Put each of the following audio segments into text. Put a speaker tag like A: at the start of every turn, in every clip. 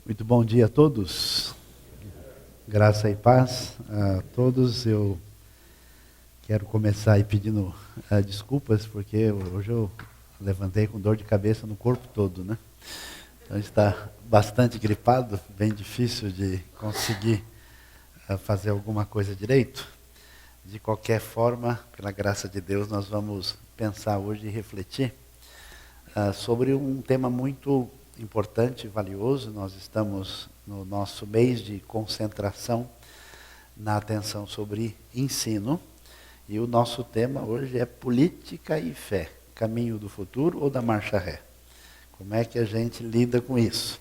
A: Muito bom dia a todos, graça e paz a todos. Eu quero começar aí pedindo desculpas, porque hoje eu levantei com dor de cabeça no corpo todo, né? Então está bastante gripado, bem difícil de conseguir fazer alguma coisa direito. De qualquer forma, pela graça de Deus, nós vamos pensar hoje e refletir sobre um tema muito importante e valioso. Nós estamos no nosso mês de concentração na atenção sobre ensino, e o nosso tema hoje é política e fé, caminho do futuro ou da marcha ré. Como é que a gente lida com isso?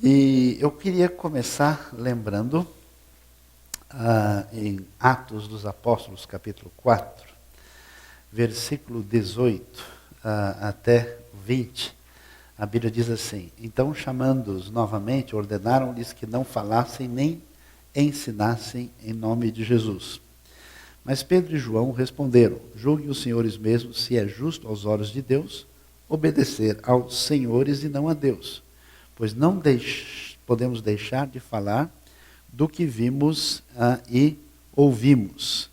A: E eu queria começar lembrando em Atos dos Apóstolos, capítulo 4, versículo 18 até 20, a Bíblia diz assim: então, chamando-os novamente, ordenaram-lhes que não falassem nem ensinassem em nome de Jesus. Mas Pedro e João responderam: julguem os senhores mesmos se é justo aos olhos de Deus obedecer aos senhores e não a Deus, pois não podemos deixar de falar do que vimos e ouvimos.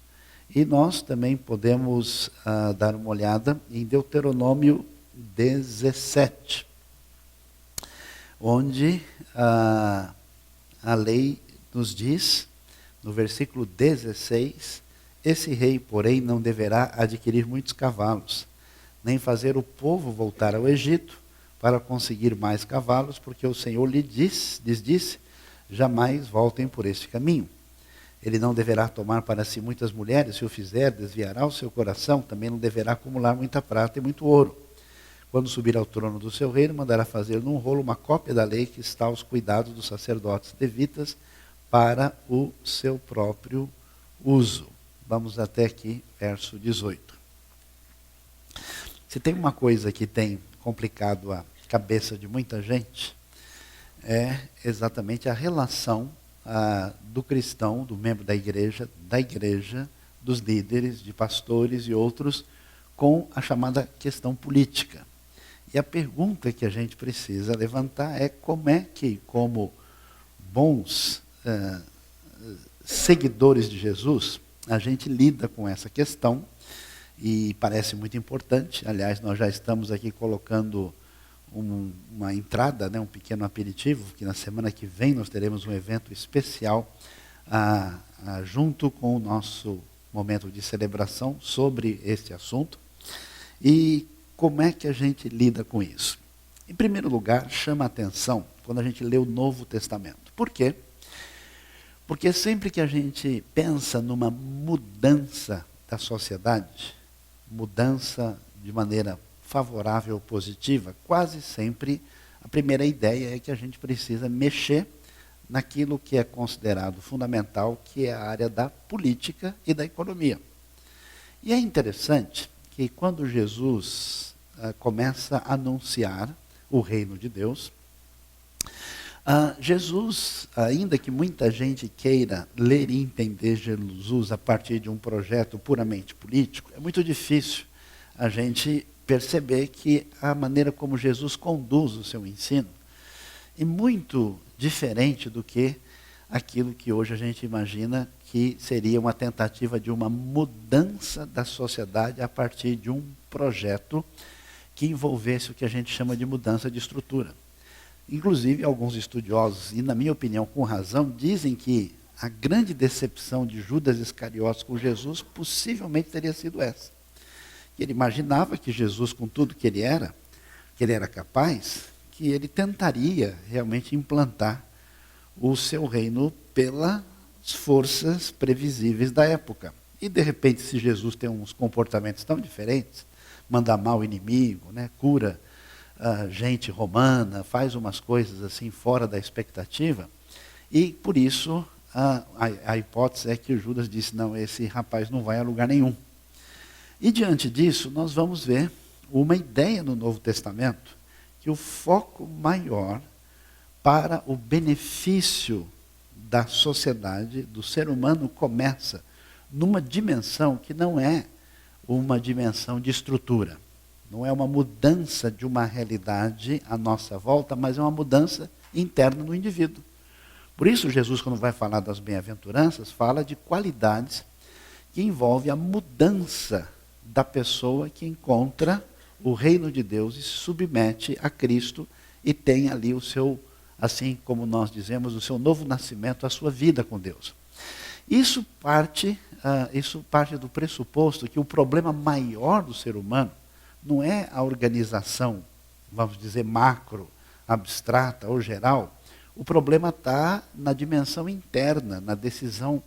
A: E nós também podemos dar uma olhada em Deuteronômio 17, onde a lei nos diz, no versículo 16, esse rei, porém, não deverá adquirir muitos cavalos, nem fazer o povo voltar ao Egito para conseguir mais cavalos, porque o Senhor lhes disse, jamais voltem por esse caminho. Ele não deverá tomar para si muitas mulheres, se o fizer, desviará o seu coração, também não deverá acumular muita prata e muito ouro. Quando subir ao trono do seu reino, mandará fazer num rolo uma cópia da lei que está aos cuidados dos sacerdotes levitas para o seu próprio uso. Vamos até aqui, verso 18. Se tem uma coisa que tem complicado a cabeça de muita gente, é exatamente a relação do cristão, do membro da igreja, dos líderes, de pastores e outros, com a chamada questão política. E a pergunta que a gente precisa levantar é como é que, como bons seguidores de Jesus, a gente lida com essa questão, e parece muito importante. Aliás, nós já estamos aqui colocando uma entrada, um pequeno aperitivo, que na semana que vem nós teremos um evento especial junto com o nosso momento de celebração sobre este assunto. E como é que a gente lida com isso? Em primeiro lugar, chama a atenção quando a gente lê o Novo Testamento. Por quê? Porque sempre que a gente pensa numa mudança da sociedade, mudança de maneira favorável ou positiva, quase sempre a primeira ideia é que a gente precisa mexer naquilo que é considerado fundamental, que é a área da política e da economia. E é interessante que quando Jesus começa a anunciar o reino de Deus, Jesus, ainda que muita gente queira ler e entender Jesus a partir de um projeto puramente político, é muito difícil a gente perceber que a maneira como Jesus conduz o seu ensino é muito diferente do que aquilo que hoje a gente imagina que seria uma tentativa de uma mudança da sociedade a partir de um projeto que envolvesse o que a gente chama de mudança de estrutura. Inclusive, alguns estudiosos, e na minha opinião com razão, dizem que a grande decepção de Judas Iscariotes com Jesus possivelmente teria sido essa. Ele imaginava que Jesus, com tudo que ele era capaz, que ele tentaria realmente implantar o seu reino pelas forças previsíveis da época. E de repente, se Jesus tem uns comportamentos tão diferentes, manda mal o inimigo, cura gente romana, faz umas coisas assim fora da expectativa, e por isso a hipótese é que Judas disse: não, esse rapaz não vai a lugar nenhum. E diante disso, nós vamos ver uma ideia no Novo Testamento, que o foco maior para o benefício da sociedade, do ser humano, começa numa dimensão que não é uma dimensão de estrutura. Não é uma mudança de uma realidade à nossa volta, mas é uma mudança interna no indivíduo. Por isso, Jesus, quando vai falar das bem-aventuranças, fala de qualidades que envolvem a mudança da pessoa que encontra o reino de Deus e se submete a Cristo e tem ali o seu, assim como nós dizemos, o seu novo nascimento, a sua vida com Deus. Isso parte do pressuposto que o problema maior do ser humano não é a organização, vamos dizer, macro, abstrata ou geral. O problema está na dimensão interna, na decisão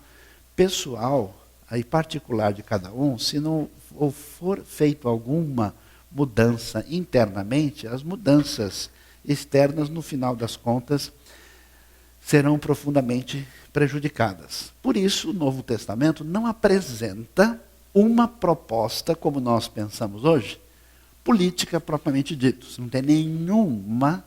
A: pessoal e particular de cada um. Se não for feita alguma mudança internamente, as mudanças externas, no final das contas, serão profundamente prejudicadas. Por isso, o Novo Testamento não apresenta uma proposta, como nós pensamos hoje, política propriamente dita. Não tem nenhuma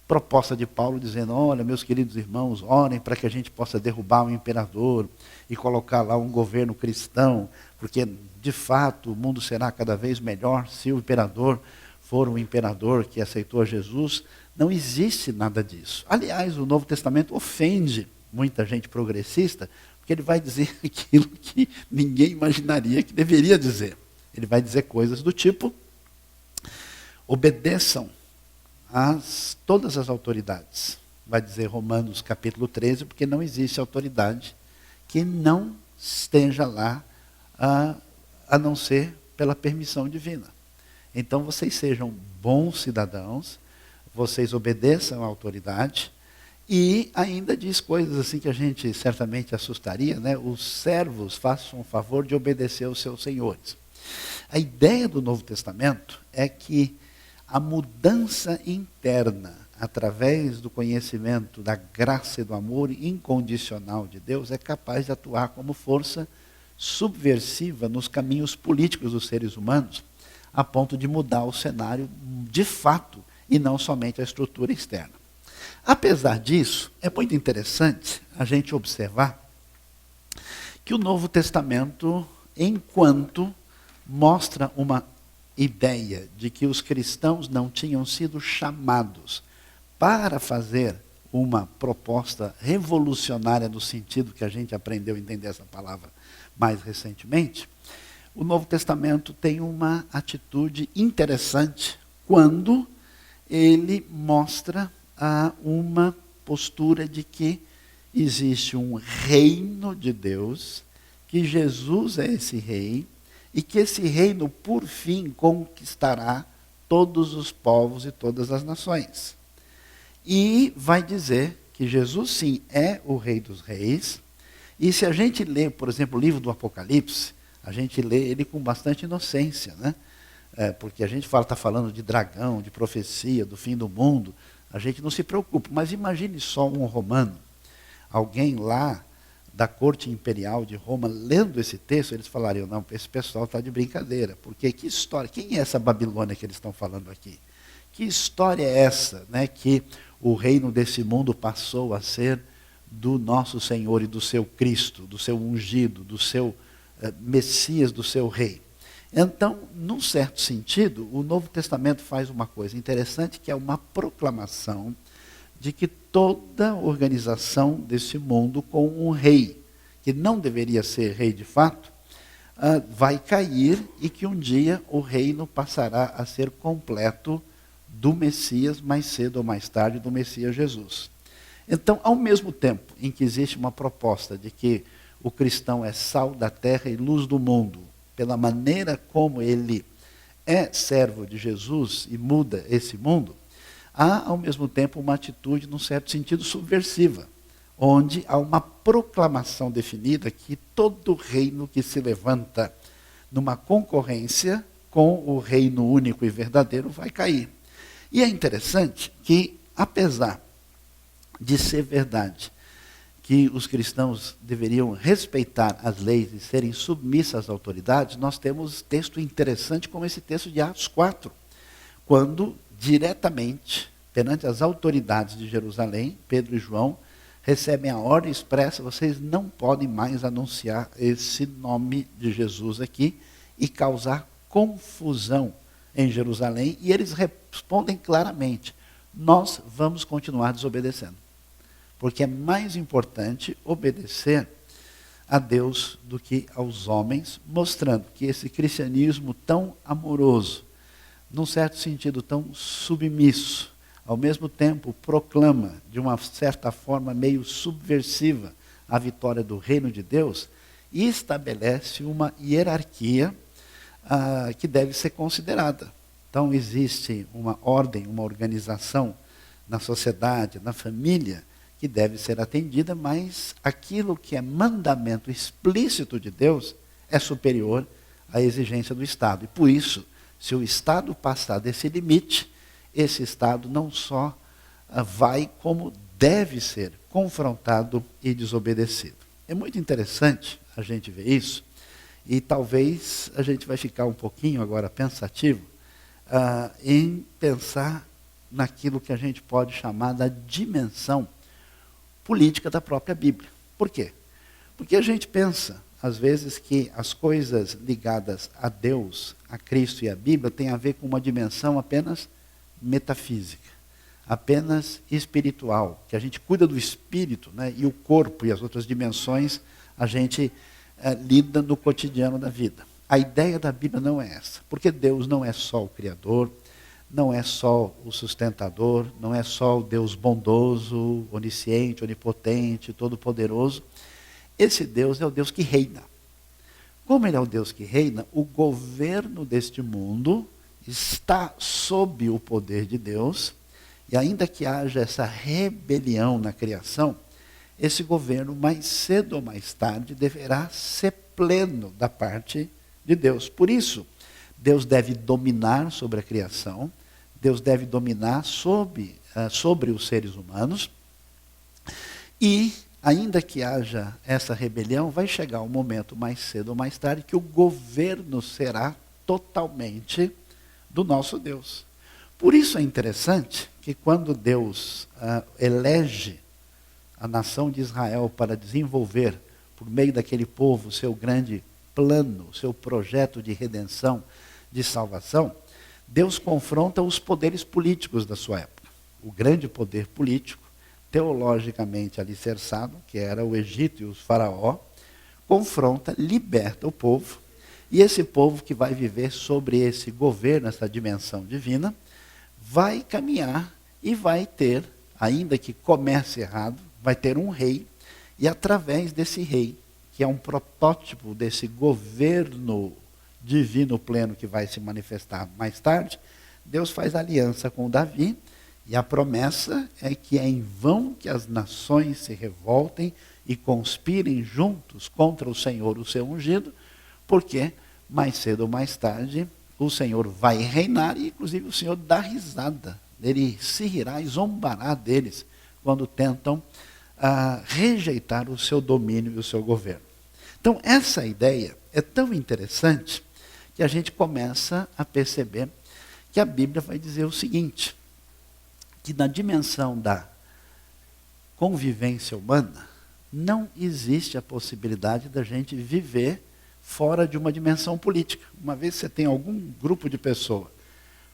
A: proposta de Paulo dizendo, olha, meus queridos irmãos, orem para que a gente possa derrubar o imperador e colocar lá um governo cristão, porque, de fato, o mundo será cada vez melhor se o imperador for um imperador que aceitou a Jesus. Não existe nada disso. Aliás, o Novo Testamento ofende muita gente progressista, porque ele vai dizer aquilo que ninguém imaginaria que deveria dizer. Ele vai dizer coisas do tipo, obedeçam todas as autoridades. Vai dizer Romanos capítulo 13, porque não existe autoridade que não esteja lá a não ser pela permissão divina. Então vocês sejam bons cidadãos, vocês obedeçam à autoridade, e ainda diz coisas assim que a gente certamente assustaria, né? Os servos façam o favor de obedecer aos seus senhores. A ideia do Novo Testamento é que a mudança interna, através do conhecimento da graça e do amor incondicional de Deus, é capaz de atuar como força subversiva nos caminhos políticos dos seres humanos, a ponto de mudar o cenário de fato, e não somente a estrutura externa. Apesar disso, é muito interessante a gente observar que o Novo Testamento, enquanto mostra uma ideia de que os cristãos não tinham sido chamados para fazer uma proposta revolucionária no sentido que a gente aprendeu a entender essa palavra mais recentemente, o Novo Testamento tem uma atitude interessante quando ele mostra uma postura de que existe um reino de Deus, que Jesus é esse rei, e que esse reino, por fim, conquistará todos os povos e todas as nações. E vai dizer que Jesus, sim, é o Rei dos Reis. E se a gente lê, por exemplo, o livro do Apocalipse, a gente lê ele com bastante inocência, né? Porque a gente está falando de dragão, de profecia, do fim do mundo, a gente não se preocupa. Mas imagine só um romano, alguém lá da corte imperial de Roma, lendo esse texto, eles falariam, não, esse pessoal está de brincadeira, porque que história, quem é essa Babilônia que eles estão falando aqui? Que história é essa, né, que o reino desse mundo passou a ser do nosso Senhor e do seu Cristo, do seu ungido, do seu Messias, do seu rei? Então, num certo sentido, o Novo Testamento faz uma coisa interessante, que é uma proclamação de que toda organização desse mundo com um rei, que não deveria ser rei de fato, vai cair, e que um dia o reino passará a ser completo do Messias, mais cedo ou mais tarde, do Messias Jesus. Então, ao mesmo tempo em que existe uma proposta de que o cristão é sal da terra e luz do mundo, pela maneira como ele é servo de Jesus e muda esse mundo, há, ao mesmo tempo, uma atitude, num certo sentido, subversiva, onde há uma proclamação definida que todo reino que se levanta numa concorrência com o reino único e verdadeiro vai cair. E é interessante que, apesar de ser verdade que os cristãos deveriam respeitar as leis e serem submissos às autoridades, nós temos texto interessante como esse texto de Atos 4, quando diretamente, perante as autoridades de Jerusalém, Pedro e João recebem a ordem expressa: vocês não podem mais anunciar esse nome de Jesus aqui e causar confusão em Jerusalém. E eles respondem claramente: nós vamos continuar desobedecendo. Porque é mais importante obedecer a Deus do que aos homens, mostrando que esse cristianismo tão amoroso, num certo sentido tão submisso, ao mesmo tempo proclama, de uma certa forma meio subversiva, a vitória do reino de Deus, e estabelece uma hierarquia que deve ser considerada. Então existe uma ordem, uma organização na sociedade, na família, que deve ser atendida, mas aquilo que é mandamento explícito de Deus é superior à exigência do Estado. E por isso, se o Estado passar desse limite, esse Estado não só vai, como deve ser confrontado e desobedecido. É muito interessante a gente ver isso, e talvez a gente vai ficar um pouquinho agora pensativo em pensar naquilo que a gente pode chamar da dimensão política da própria Bíblia. Por quê? Porque a gente pensa, às vezes, que as coisas ligadas a Deus, a Cristo e a Bíblia têm a ver com uma dimensão apenas metafísica, apenas espiritual, que a gente cuida do espírito, né, e o corpo e as outras dimensões a gente lida no cotidiano da vida. A ideia da Bíblia não é essa, porque Deus não é só o Criador, não é só o sustentador, não é só o Deus bondoso, onisciente, onipotente, todo-poderoso. Esse Deus é o Deus que reina. Como Ele é o Deus que reina, o governo deste mundo está sob o poder de Deus, e ainda que haja essa rebelião na criação, esse governo, mais cedo ou mais tarde, deverá ser pleno da parte de Deus. Por isso, Deus deve dominar sobre a criação, Deus deve dominar sobre os seres humanos, e, ainda que haja essa rebelião, vai chegar um momento mais cedo ou mais tarde que o governo será totalmente do nosso Deus. Por isso é interessante que quando Deus elege a nação de Israel para desenvolver, por meio daquele povo, seu grande plano, seu projeto de redenção, de salvação, Deus confronta os poderes políticos da sua época. O grande poder político, teologicamente alicerçado, que era o Egito e os faraó, confronta, liberta o povo, e esse povo que vai viver sobre esse governo, essa dimensão divina, vai caminhar e vai ter, ainda que comece errado, vai ter um rei, e através desse rei, que é um protótipo desse governo divino pleno que vai se manifestar mais tarde, Deus faz aliança com Davi, e a promessa é que é em vão que as nações se revoltem e conspirem juntos contra o Senhor, o seu ungido, porque mais cedo ou mais tarde o Senhor vai reinar, e inclusive o Senhor dá risada, Ele se rirá e zombará deles quando tentam rejeitar o seu domínio e o seu governo. Então essa ideia é tão interessante que a gente começa a perceber que a Bíblia vai dizer o seguinte, que na dimensão da convivência humana, não existe a possibilidade da gente viver fora de uma dimensão política. Uma vez que você tem algum grupo de pessoas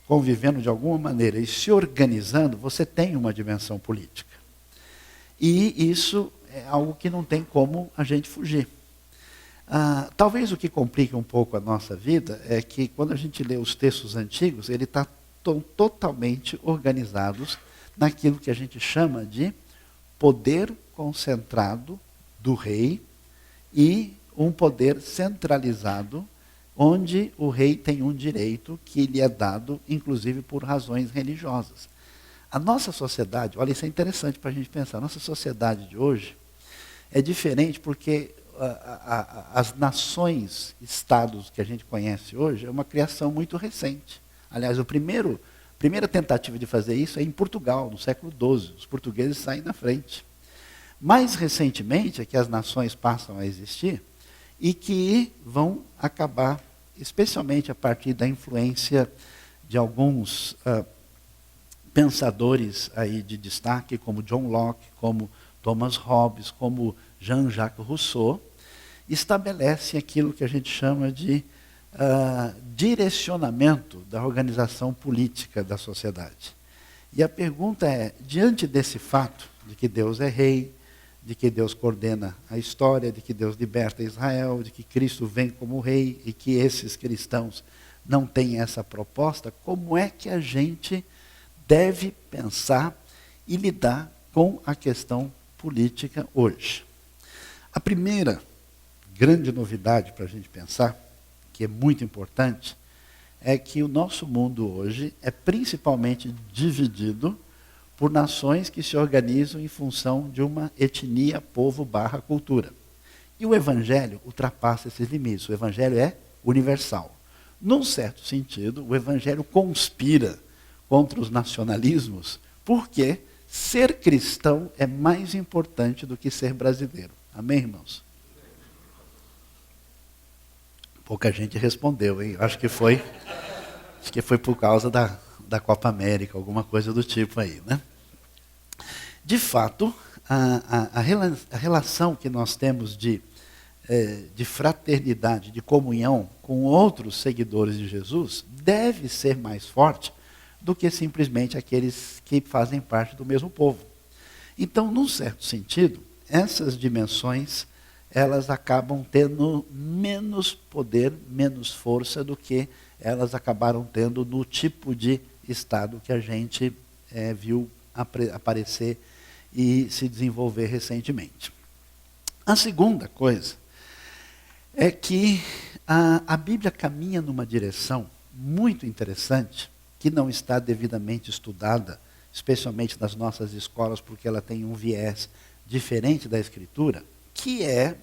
A: convivendo de alguma maneira e se organizando, você tem uma dimensão política. E isso é algo que não tem como a gente fugir. Talvez o que complique um pouco a nossa vida é que quando a gente lê os textos antigos, ele está totalmente organizados naquilo que a gente chama de poder concentrado do rei e um poder centralizado, onde o rei tem um direito que lhe é dado, inclusive por razões religiosas. A nossa sociedade, olha, isso é interessante para a gente pensar, a nossa sociedade de hoje é diferente porque as nações, estados que a gente conhece hoje, é uma criação muito recente. Aliás, a primeira tentativa de fazer isso é em Portugal, no século XII. Os portugueses saem na frente. Mais recentemente é que as nações passam a existir e que vão acabar, especialmente a partir da influência de alguns pensadores aí de destaque, como John Locke, como Thomas Hobbes, como Jean-Jacques Rousseau, estabelece aquilo que a gente chama de direcionamento da organização política da sociedade. E a pergunta é, diante desse fato de que Deus é rei, de que Deus coordena a história, de que Deus liberta Israel, de que Cristo vem como rei e que esses cristãos não têm essa proposta, como é que a gente deve pensar e lidar com a questão política hoje? A primeira grande novidade para a gente pensar, que é muito importante, é que o nosso mundo hoje é principalmente dividido por nações que se organizam em função de uma etnia, povo / cultura. E o Evangelho ultrapassa esses limites. O Evangelho é universal. Num certo sentido, o Evangelho conspira contra os nacionalismos, porque ser cristão é mais importante do que ser brasileiro. Amém, irmãos? Pouca gente respondeu, hein? Acho que foi por causa da Copa América, alguma coisa do tipo aí, né? De fato, a relação que nós temos de fraternidade, de comunhão com outros seguidores de Jesus, deve ser mais forte do que simplesmente aqueles que fazem parte do mesmo povo. Então, num certo sentido, essas dimensões, elas acabam tendo menos poder, menos força do que elas acabaram tendo no tipo de Estado que a gente viu aparecer e se desenvolver recentemente. A segunda coisa é que a Bíblia caminha numa direção muito interessante, que não está devidamente estudada, especialmente nas nossas escolas, porque ela tem um viés diferente da Escritura, que é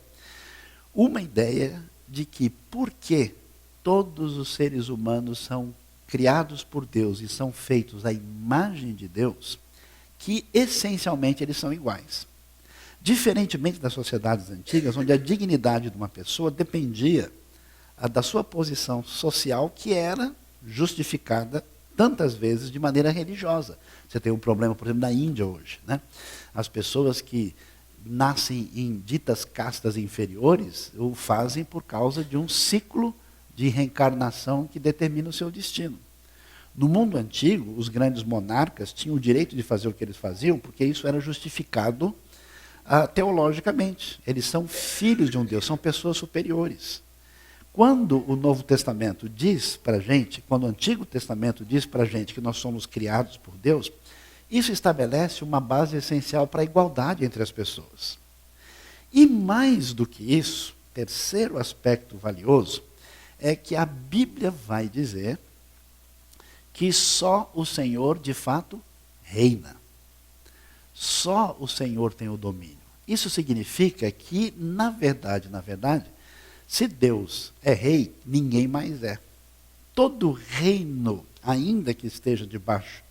A: uma ideia de que porque todos os seres humanos são criados por Deus e são feitos à imagem de Deus, que essencialmente eles são iguais. Diferentemente das sociedades antigas, onde a dignidade de uma pessoa dependia da sua posição social, que era justificada tantas vezes de maneira religiosa. Você tem um problema, por exemplo, na Índia hoje, né? As pessoas que nascem em ditas castas inferiores o fazem por causa de um ciclo de reencarnação que determina o seu destino. No mundo antigo, os grandes monarcas tinham o direito de fazer o que eles faziam, porque isso era justificado teologicamente. Eles são filhos de um Deus, são pessoas superiores. Quando o Novo Testamento diz para a gente, quando o Antigo Testamento diz para a gente que nós somos criados por Deus, isso estabelece uma base essencial para a igualdade entre as pessoas. E mais do que isso, terceiro aspecto valioso, é que a Bíblia vai dizer que só o Senhor, de fato, reina. Só o Senhor tem o domínio. Isso significa que, na verdade, se Deus é rei, ninguém mais é. Todo reino, ainda que esteja debaixo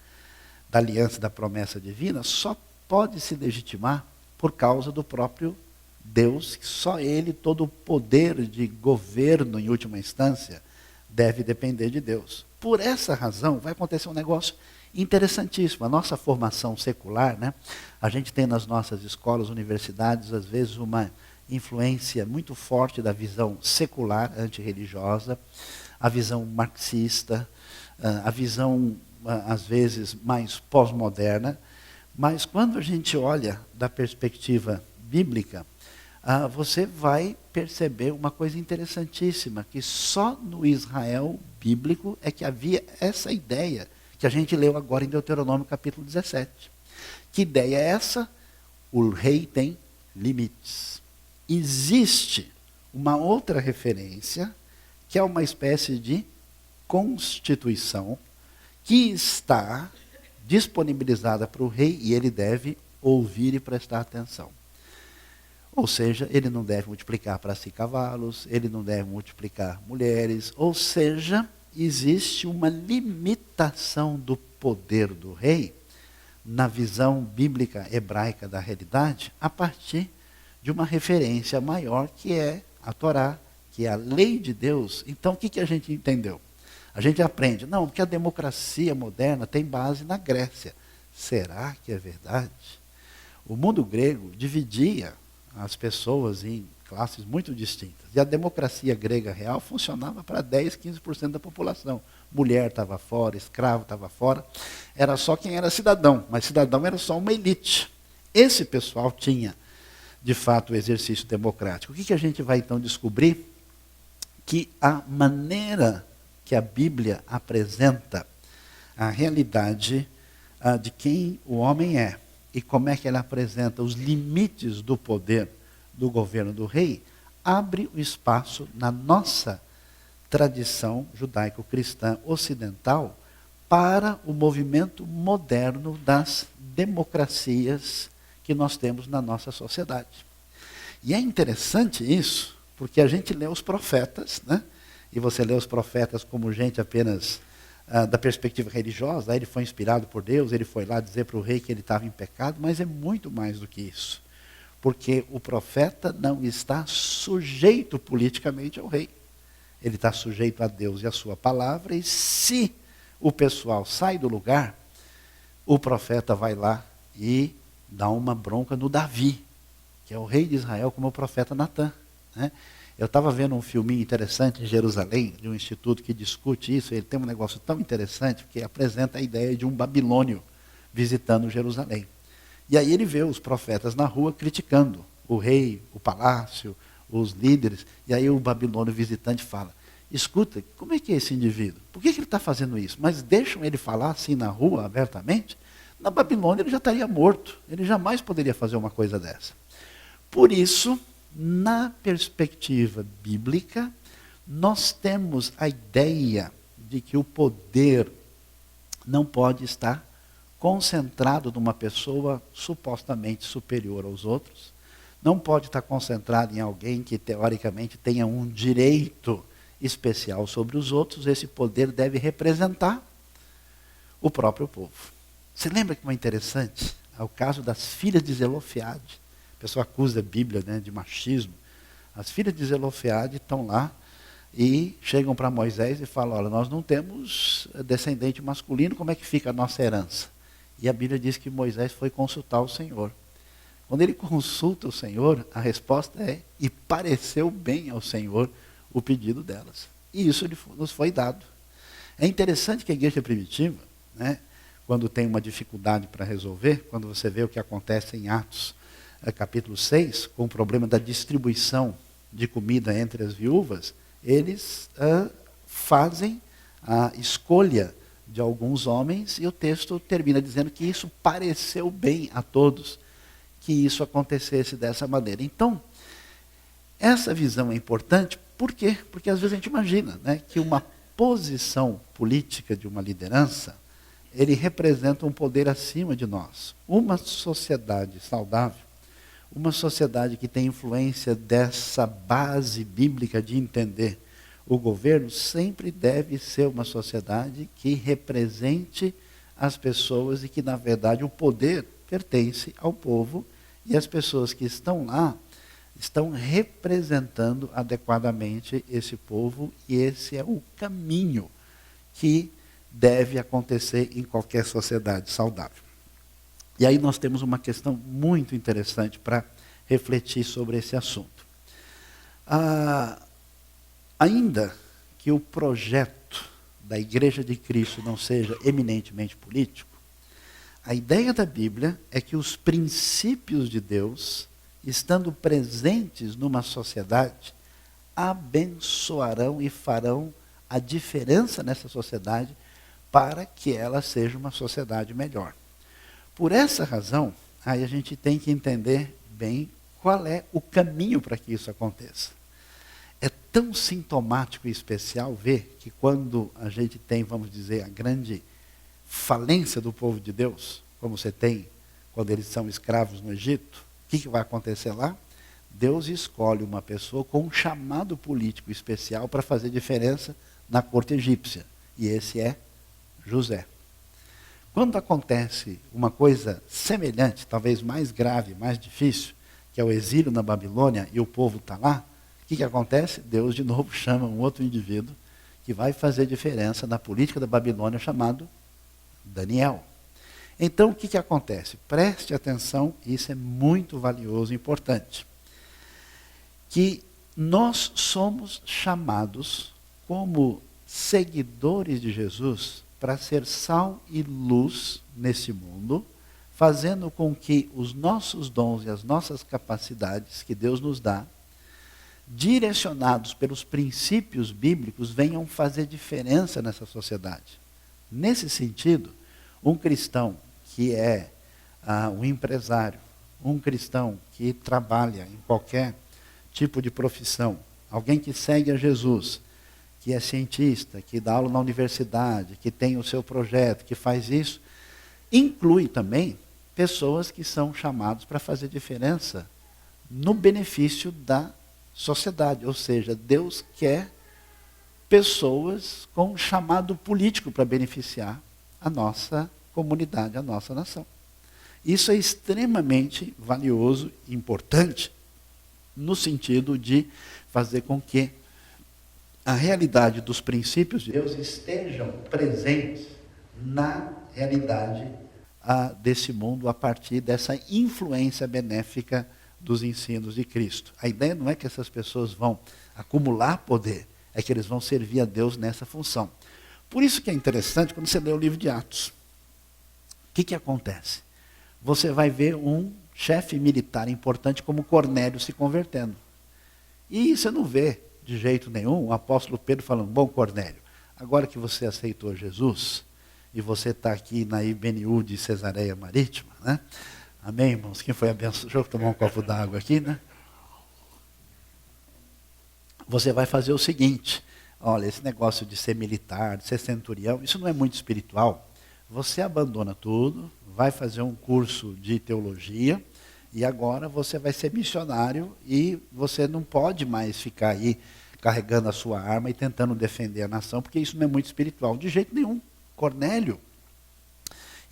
A: da aliança da promessa divina, só pode se legitimar por causa do próprio Deus, que só Ele, todo o poder de governo, em última instância, deve depender de Deus. Por essa razão, vai acontecer um negócio interessantíssimo. A nossa formação secular, né? A gente tem nas nossas escolas, universidades, às vezes uma influência muito forte da visão secular, antirreligiosa, a visão marxista, a visão, às vezes, mais pós-moderna. Mas quando a gente olha da perspectiva bíblica, você vai perceber uma coisa interessantíssima, que só no Israel bíblico é que havia essa ideia, que a gente leu agora em Deuteronômio capítulo 17. Que ideia é essa? O rei tem limites. Existe uma outra referência, que é uma espécie de constituição, que está disponibilizada para o rei e ele deve ouvir e prestar atenção. Ou seja, ele não deve multiplicar para si cavalos, ele não deve multiplicar mulheres, ou seja, existe uma limitação do poder do rei, na visão bíblica hebraica da realidade, a partir de uma referência maior, que é a Torá, que é a lei de Deus. Então, o que a gente entendeu? A gente aprende, não, porque a democracia moderna tem base na Grécia. Será que é verdade? O mundo grego dividia as pessoas em classes muito distintas. E a democracia grega real funcionava para 10, 15% da população. mulher estava fora, escravo estava fora, era só quem era cidadão, mas cidadão era só uma elite. Esse pessoal tinha, de fato, o exercício democrático. O que a gente vai então descobrir? Que a maneira que a Bíblia apresenta a realidade de quem o homem é e como é que ela apresenta os limites do poder do governo do rei, abre o espaço na nossa tradição judaico-cristã ocidental para o movimento moderno das democracias que nós temos na nossa sociedade. E é interessante isso, porque a gente lê os profetas, né? E você lê os profetas como gente apenas da perspectiva religiosa, ele foi inspirado por Deus, ele foi lá dizer para o rei que ele estava em pecado, mas é muito mais do que isso. Porque o profeta não está sujeito politicamente ao rei. Ele está sujeito a Deus e a sua palavra, e se o pessoal sai do lugar, o profeta vai lá e dá uma bronca no Davi, que é o rei de Israel, como o profeta Natã, né? Eu estava vendo um filminho interessante em Jerusalém, de um instituto que discute isso. Ele tem um negócio tão interessante, porque apresenta a ideia de um babilônio visitando Jerusalém. E aí ele vê os profetas na rua criticando o rei, o palácio, os líderes. E aí o babilônio visitante fala: escuta, como é que é esse indivíduo? Por que ele está fazendo isso? Mas deixam ele falar assim na rua, abertamente? Na Babilônia ele já estaria morto. Ele jamais poderia fazer uma coisa dessa. Por isso, na perspectiva bíblica, nós temos a ideia de que o poder não pode estar concentrado numa pessoa supostamente superior aos outros, não pode estar concentrado em alguém que teoricamente tenha um direito especial sobre os outros. Esse poder deve representar o próprio povo. Você lembra que é interessante? É o caso das filhas de Zelofeade. A pessoa acusa a Bíblia, né, de machismo. As filhas de Zelofeade estão lá e chegam para Moisés e falam: olha, nós não temos descendente masculino, como é que fica a nossa herança? E a Bíblia diz que Moisés foi consultar o Senhor. Quando ele consulta o Senhor, a resposta é: e pareceu bem ao Senhor o pedido delas. E isso nos foi dado. É interessante que a igreja primitiva, né, quando tem uma dificuldade para resolver, quando você vê o que acontece em Atos, capítulo 6, com o problema da distribuição de comida entre as viúvas, eles fazem a escolha de alguns homens, e o texto termina dizendo que isso pareceu bem a todos, que isso acontecesse dessa maneira. Então, essa visão é importante. Por quê? Porque às vezes a gente imagina, né, que uma posição política de uma liderança, ele representa um poder acima de nós. Uma sociedade saudável, uma sociedade que tem influência dessa base bíblica de entender o governo, sempre deve ser uma sociedade que represente as pessoas e que, na verdade, o poder pertence ao povo, e as pessoas que estão lá estão representando adequadamente esse povo, e esse é o caminho que deve acontecer em qualquer sociedade saudável. E aí nós temos uma questão muito interessante para refletir sobre esse assunto. Ainda que o projeto da Igreja de Cristo não seja eminentemente político, a ideia da Bíblia é que os princípios de Deus, estando presentes numa sociedade, abençoarão e farão a diferença nessa sociedade para que ela seja uma sociedade melhor. Por essa razão, aí a gente tem que entender bem qual é o caminho para que isso aconteça. É tão sintomático e especial ver que quando a gente tem, vamos dizer, a grande falência do povo de Deus, como você tem quando eles são escravos no Egito, o que vai acontecer lá? Deus escolhe uma pessoa com um chamado político especial para fazer diferença na corte egípcia. E esse é José. Quando acontece uma coisa semelhante, talvez mais grave, mais difícil, que é o exílio na Babilônia e o povo está lá, o que acontece? Deus de novo chama um outro indivíduo que vai fazer diferença na política da Babilônia, chamado Daniel. Então o que acontece? Preste atenção, isso é muito valioso e importante. Que nós somos chamados como seguidores de Jesus para ser sal e luz nesse mundo, fazendo com que os nossos dons e as nossas capacidades que Deus nos dá, direcionados pelos princípios bíblicos, venham fazer diferença nessa sociedade. Nesse sentido, um cristão que é um empresário, um cristão que trabalha em qualquer tipo de profissão, alguém que segue a Jesus, que é cientista, que dá aula na universidade, que tem o seu projeto, que faz isso, inclui também pessoas que são chamados para fazer diferença no benefício da sociedade. Ou seja, Deus quer pessoas com um chamado político para beneficiar a nossa comunidade, a nossa nação. Isso é extremamente valioso e importante no sentido de fazer com que a realidade dos princípios de Deus estejam presentes na realidade desse mundo a partir dessa influência benéfica dos ensinos de Cristo. A ideia não é que essas pessoas vão acumular poder, é que eles vão servir a Deus nessa função. Por isso que é interessante quando você lê o livro de Atos. O que acontece? Você vai ver um chefe militar importante como Cornélio se convertendo. E você não vê de jeito nenhum o apóstolo Pedro falando: bom, Cornélio, agora que você aceitou Jesus, e você está aqui na IBNU de Cesareia Marítima, né? Amém, irmãos? Quem foi abençoado? Deixa eu tomar um copo d'água aqui, né? Você vai fazer o seguinte: olha, esse negócio de ser militar, de ser centurião, isso não é muito espiritual. Você abandona tudo, vai fazer um curso de teologia, e agora você vai ser missionário, e você não pode mais ficar aí carregando a sua arma e tentando defender a nação, porque isso não é muito espiritual. De jeito nenhum. Cornélio,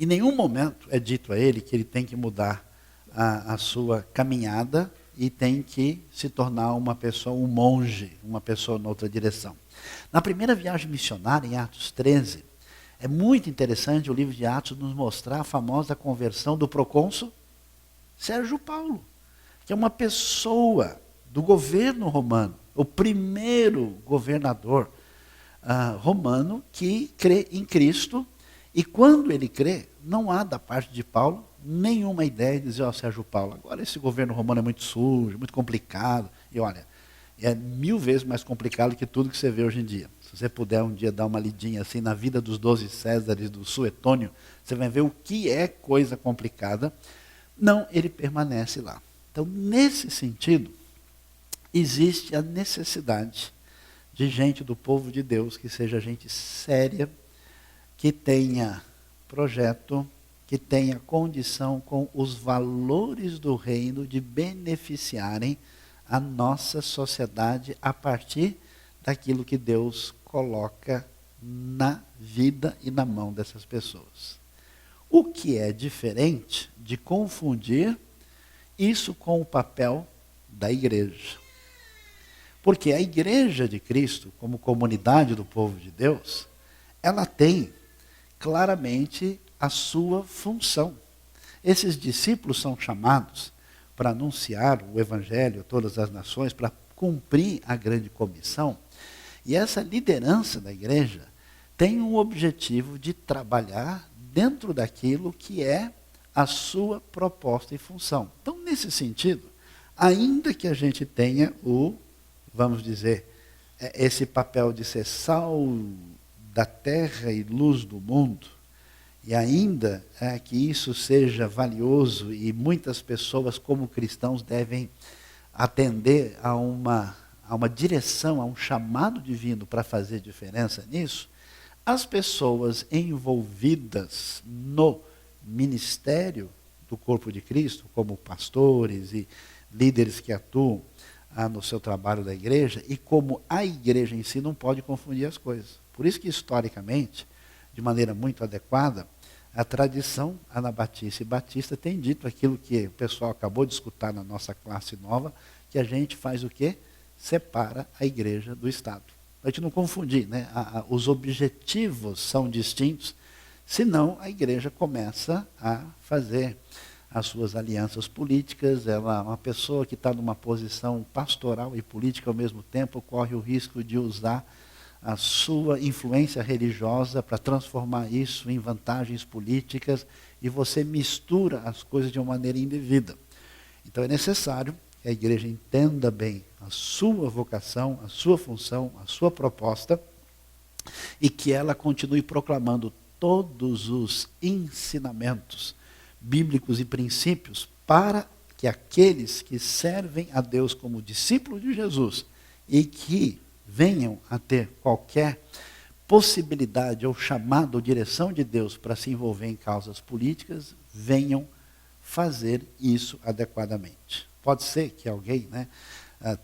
A: em nenhum momento é dito a ele que ele tem que mudar a sua caminhada e tem que se tornar uma pessoa, um monge, uma pessoa noutra direção. Na primeira viagem missionária, em Atos 13, é muito interessante o livro de Atos nos mostrar a famosa conversão do procônsul Sérgio Paulo, que é uma pessoa do governo romano, o primeiro governador romano que crê em Cristo, e quando ele crê, não há da parte de Paulo nenhuma ideia de dizer: Sérgio Paulo, agora esse governo romano é muito sujo, muito complicado. E olha, é 1000 vezes mais complicado que tudo que você vê hoje em dia. Se você puder um dia dar uma lidinha assim na vida dos 12 Césares, do Suetônio, você vai ver o que é coisa complicada. Não, ele permanece lá. Então, nesse sentido, existe a necessidade de gente do povo de Deus que seja gente séria, que tenha projeto, que tenha condição com os valores do reino de beneficiarem a nossa sociedade a partir daquilo que Deus coloca na vida e na mão dessas pessoas. O que é diferente de confundir isso com o papel da igreja. Porque a igreja de Cristo, como comunidade do povo de Deus, ela tem claramente a sua função. Esses discípulos são chamados para anunciar o evangelho a todas as nações, para cumprir a grande comissão. E essa liderança da igreja tem um objetivo de trabalhar dentro daquilo que é a sua proposta e função. Então, nesse sentido, ainda que a gente tenha vamos dizer, esse papel de ser sal da terra e luz do mundo, e ainda que isso seja valioso e muitas pessoas como cristãos devem atender a uma direção, a um chamado divino para fazer diferença nisso, as pessoas envolvidas no ministério do corpo de Cristo, como pastores e líderes que atuam no seu trabalho da igreja, e como a igreja em si não pode confundir as coisas. Por isso que, historicamente, de maneira muito adequada, a tradição anabatista e batista tem dito aquilo que o pessoal acabou de escutar na nossa classe nova, que a gente faz o quê? Separa a igreja do Estado. Para a gente não confundir, né? Os objetivos são distintos, senão a igreja começa a fazer as suas alianças políticas. Uma pessoa que está numa posição pastoral e política ao mesmo tempo corre o risco de usar a sua influência religiosa para transformar isso em vantagens políticas, e você mistura as coisas de uma maneira indevida. Então é necessário que a igreja entenda bem a sua vocação, a sua função, a sua proposta, e que ela continue proclamando todos os ensinamentos bíblicos e princípios para que aqueles que servem a Deus como discípulos de Jesus e que venham a ter qualquer possibilidade ou chamado ou direção de Deus para se envolver em causas políticas, venham fazer isso adequadamente. Pode ser que alguém,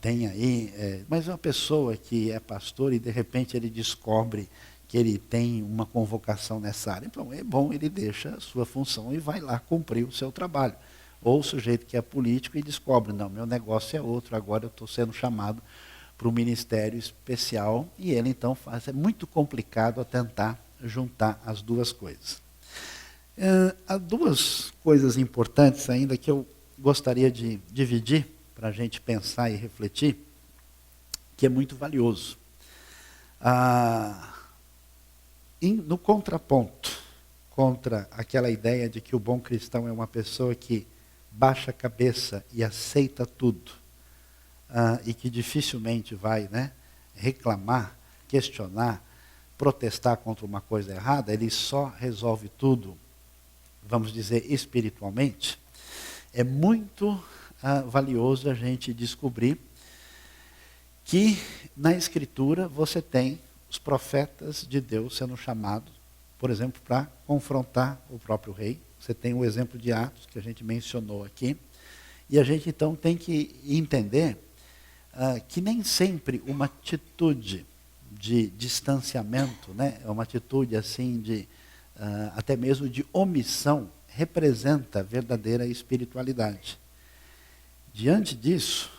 A: tenha aí, mas uma pessoa que é pastor e de repente ele descobre que ele tem uma convocação nessa área, então é bom, ele deixa a sua função e vai lá cumprir o seu trabalho. Ou o sujeito que é político e descobre, não, meu negócio é outro, agora eu estou sendo chamado para um ministério especial, e ele então faz. É muito complicado a tentar juntar as duas coisas. Há duas coisas importantes ainda que eu gostaria de dividir para a gente pensar e refletir, que é muito valioso. No contraponto contra aquela ideia de que o bom cristão é uma pessoa que baixa a cabeça e aceita tudo, e que dificilmente vai reclamar, questionar, protestar contra uma coisa errada, ele só resolve tudo, vamos dizer, espiritualmente. É muito valioso a gente descobrir que na Escritura você tem os profetas de Deus sendo chamados, por exemplo, para confrontar o próprio rei. Você tem o exemplo de Atos, que a gente mencionou aqui. E a gente então tem que entender que nem sempre uma atitude de distanciamento, é uma atitude assim de até mesmo de omissão, representa a verdadeira espiritualidade. Diante disso,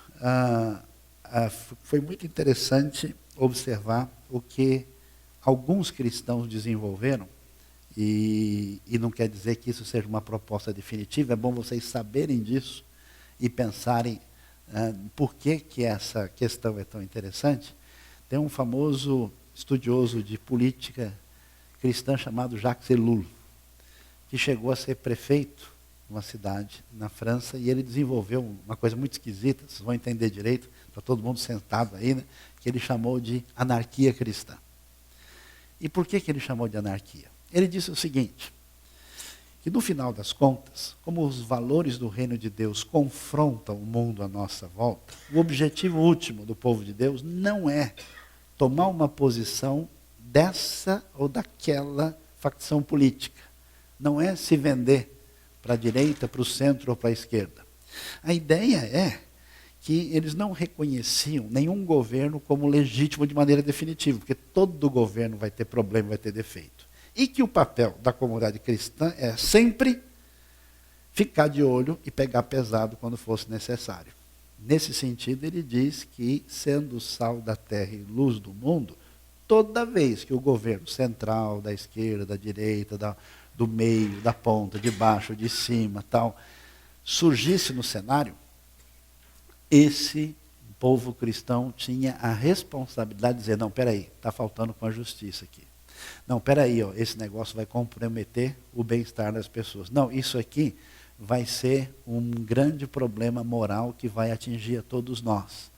A: foi muito interessante observar o que alguns cristãos desenvolveram, e não quer dizer que isso seja uma proposta definitiva, é bom vocês saberem disso e pensarem por que essa questão é tão interessante. Tem um famoso estudioso de política cristã chamado Jacques Ellul, que chegou a ser prefeito de uma cidade na França, e ele desenvolveu uma coisa muito esquisita, vocês vão entender direito, está todo mundo sentado aí, que ele chamou de anarquia cristã. E por que ele chamou de anarquia? Ele disse o seguinte, que no final das contas, como os valores do reino de Deus confrontam o mundo à nossa volta, o objetivo último do povo de Deus não é tomar uma posição dessa ou daquela facção política. Não é se vender para a direita, para o centro ou para a esquerda. A ideia é que eles não reconheciam nenhum governo como legítimo de maneira definitiva, porque todo governo vai ter problema, vai ter defeito. E que o papel da comunidade cristã é sempre ficar de olho e pegar pesado quando fosse necessário. Nesse sentido, ele diz que, sendo sal da terra e luz do mundo, toda vez que o governo central, da esquerda, da direita, do meio, da ponta, de baixo, de cima, tal, surgisse no cenário, esse povo cristão tinha a responsabilidade de dizer, não, peraí, está faltando com a justiça aqui. Não, peraí, esse negócio vai comprometer o bem-estar das pessoas. Não, isso aqui vai ser um grande problema moral que vai atingir a todos nós.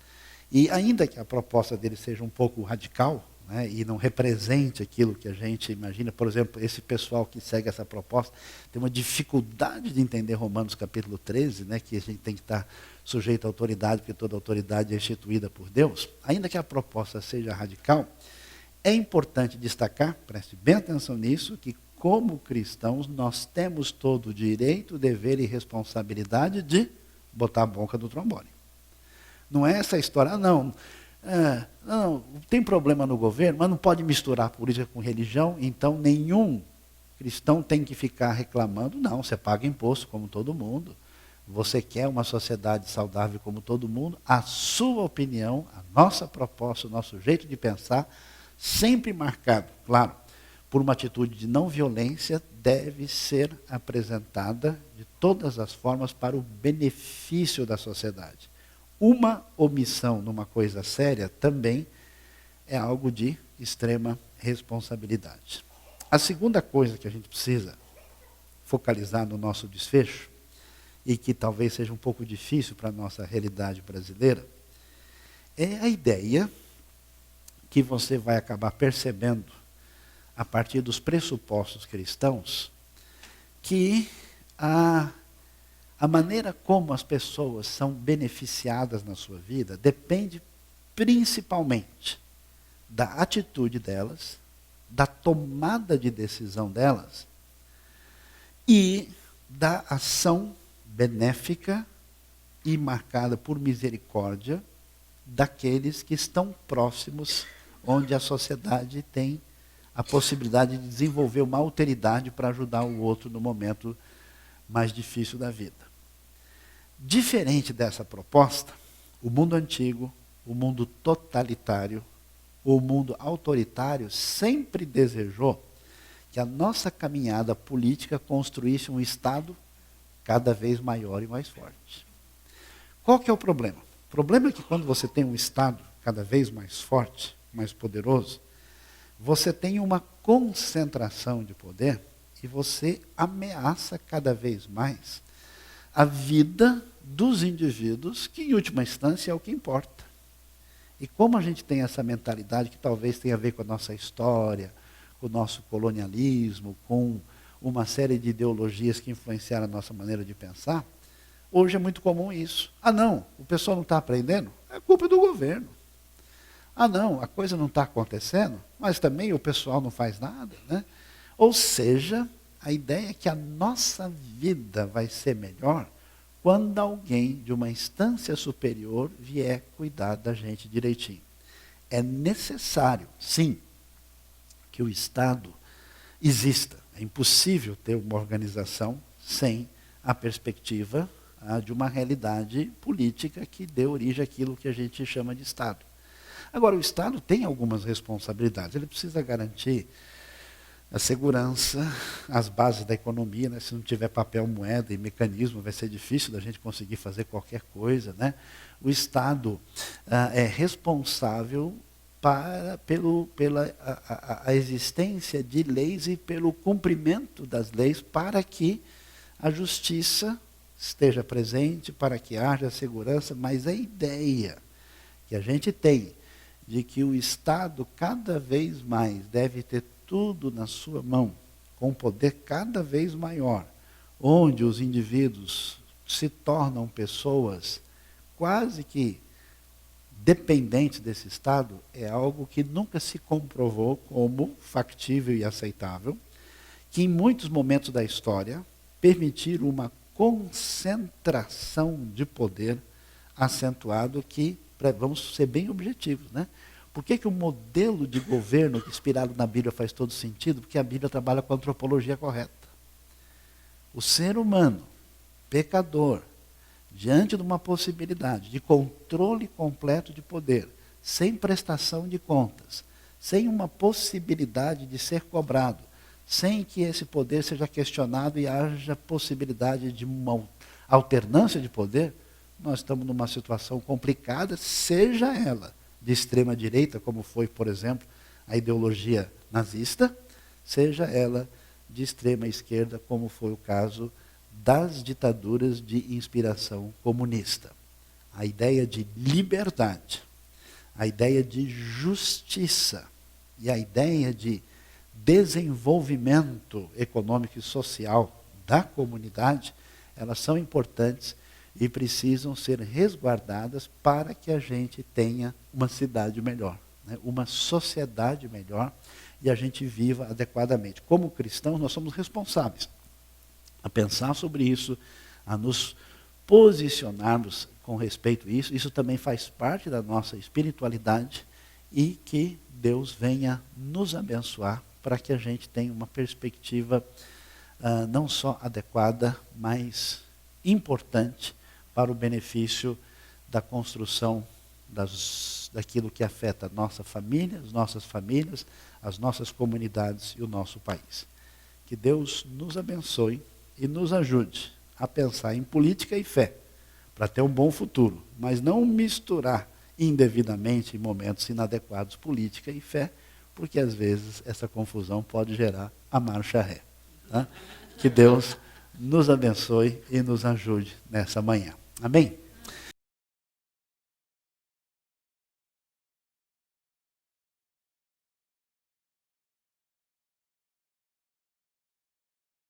A: E ainda que a proposta dele seja um pouco radical, e não represente aquilo que a gente imagina, por exemplo, esse pessoal que segue essa proposta tem uma dificuldade de entender Romanos capítulo 13, que a gente tem que estar sujeito à autoridade, porque toda autoridade é instituída por Deus. Ainda que a proposta seja radical, é importante destacar, preste bem atenção nisso, que como cristãos nós temos todo o direito, dever e responsabilidade de botar a boca do trombone. Não é essa história, não, tem problema no governo, mas não pode misturar política com religião, então nenhum cristão tem que ficar reclamando. Não, você paga imposto como todo mundo, você quer uma sociedade saudável como todo mundo, a sua opinião, a nossa proposta, o nosso jeito de pensar, sempre marcado, claro, por uma atitude de não violência, deve ser apresentada de todas as formas para o benefício da sociedade. Uma omissão numa coisa séria também é algo de extrema responsabilidade. A segunda coisa que a gente precisa focalizar no nosso desfecho, e que talvez seja um pouco difícil para a nossa realidade brasileira, é a ideia que você vai acabar percebendo, a partir dos pressupostos cristãos, que a maneira como as pessoas são beneficiadas na sua vida depende principalmente da atitude delas, da tomada de decisão delas e da ação benéfica e marcada por misericórdia daqueles que estão próximos, onde a sociedade tem a possibilidade de desenvolver uma alteridade para ajudar o outro no momento mais difícil da vida. Diferente dessa proposta, o mundo antigo, o mundo totalitário, o mundo autoritário sempre desejou que a nossa caminhada política construísse um Estado cada vez maior e mais forte. Qual que é o problema? O problema é que quando você tem um Estado cada vez mais forte, mais poderoso, você tem uma concentração de poder e você ameaça cada vez mais a vida dos indivíduos, que em última instância é o que importa. E como a gente tem essa mentalidade que talvez tenha a ver com a nossa história, com o nosso colonialismo, com uma série de ideologias que influenciaram a nossa maneira de pensar, hoje é muito comum isso. Ah não, o pessoal não está aprendendo? É culpa do governo. Ah não, a coisa não está acontecendo, mas também o pessoal não faz nada, né? Ou seja, a ideia é que a nossa vida vai ser melhor quando alguém de uma instância superior vier cuidar da gente direitinho. É necessário, sim, que o Estado exista. É impossível ter uma organização sem a perspectiva de uma realidade política que dê origem àquilo que a gente chama de Estado. Agora, o Estado tem algumas responsabilidades. Ele precisa garantir a segurança, as bases da economia, né? Se não tiver papel, moeda e mecanismo, vai ser difícil da gente conseguir fazer qualquer coisa, né? O Estado é responsável pela existência de leis e pelo cumprimento das leis para que a justiça esteja presente, para que haja segurança, mas a ideia que a gente tem de que o Estado cada vez mais deve ter tudo na sua mão, com um poder cada vez maior, onde os indivíduos se tornam pessoas quase que dependentes desse Estado, é algo que nunca se comprovou como factível e aceitável, que em muitos momentos da história permitiram uma concentração de poder acentuado que, vamos ser bem objetivos, né? Por que o modelo de governo inspirado na Bíblia faz todo sentido? Porque a Bíblia trabalha com a antropologia correta. O ser humano, pecador, diante de uma possibilidade de controle completo de poder, sem prestação de contas, sem uma possibilidade de ser cobrado, sem que esse poder seja questionado e haja possibilidade de uma alternância de poder, nós estamos numa situação complicada, seja ela de extrema direita, como foi, por exemplo, a ideologia nazista, seja ela de extrema esquerda, como foi o caso das ditaduras de inspiração comunista. A ideia de liberdade, a ideia de justiça e a ideia de desenvolvimento econômico e social da comunidade, elas são importantes e precisam ser resguardadas para que a gente tenha uma cidade melhor, né? Uma sociedade melhor e a gente viva adequadamente. Como cristãos, nós somos responsáveis a pensar sobre isso, a nos posicionarmos com respeito a isso. Isso também faz parte da nossa espiritualidade e que Deus venha nos abençoar para que a gente tenha uma perspectiva não só adequada, mas importante para o benefício da construção daquilo que afeta a nossa família, as nossas famílias, as nossas comunidades e o nosso país. Que Deus nos abençoe e nos ajude a pensar em política e fé, para ter um bom futuro, mas não misturar indevidamente em momentos inadequados, política e fé, porque às vezes essa confusão pode gerar a marcha ré. Tá? Que Deus nos abençoe e nos ajude nessa manhã. Amém?